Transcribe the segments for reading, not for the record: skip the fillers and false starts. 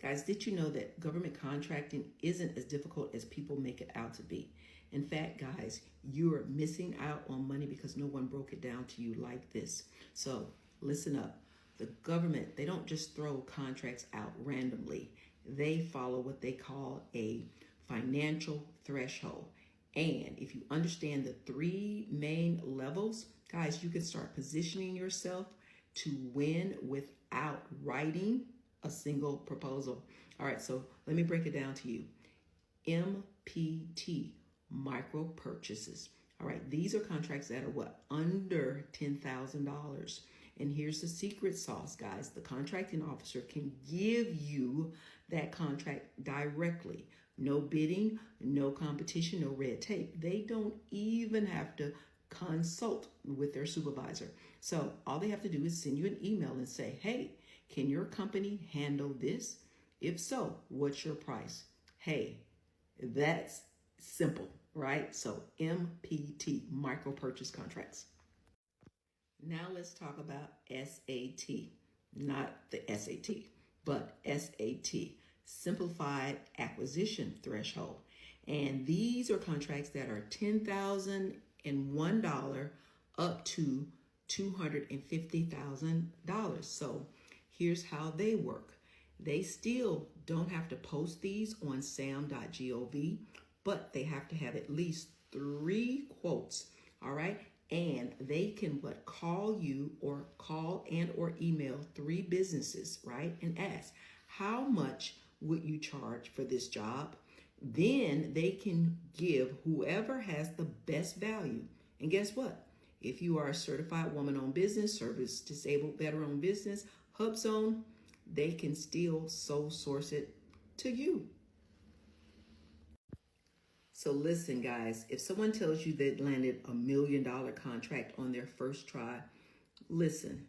Guys, did you know that government contracting isn't as difficult as people make it out to be? In fact, guys, you are missing out on money because no one broke it down to you like this. So listen up. The government, they don't just throw contracts out randomly. They follow what they call a financial threshold. And if you understand the three main levels, guys, you can start positioning yourself to win without writing a single proposal. All right, so let me break it down to you. MPT, micro purchases. All right, these are contracts that are what? Under $10,000. And here's the secret sauce, guys. The contracting officer can give you that contract directly. No bidding, no competition, no red tape. They don't even have to consult with their supervisor. So all they have to do is send you an email and say, hey, can your company handle this? If so, what's your price? Hey, that's simple, right? So MPT, micro purchase contracts. Now let's talk about SAT, not the SAT, but SAT, Simplified Acquisition Threshold. And these are contracts that are $10,001 up to $250,000. So here's how they work. They still don't have to post these on sam.gov, but they have to have at least 3 quotes, all right? And they can call you or call and or email 3 businesses, right? And ask, how much would you charge for this job? Then they can give whoever has the best value. And guess what? If you are a certified woman-owned business, service disabled veteran business, HubZone, they can still sole source it to you. So listen, guys, if someone tells you they landed $1 million contract on their first try, listen,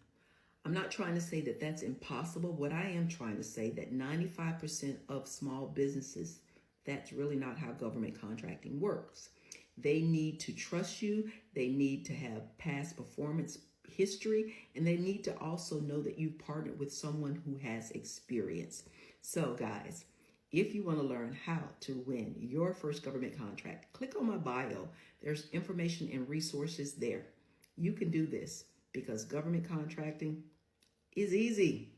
I'm not trying to say that that's impossible. What I am trying to say that 95% of small businesses, that's really not how government contracting works. They need to trust you. They need to have past performance history, and they need to also know that you've partnered with someone who has experience. So guys, if you want to learn how to win your first government contract, click on my bio. There's information and resources there. You can do this because government contracting is easy.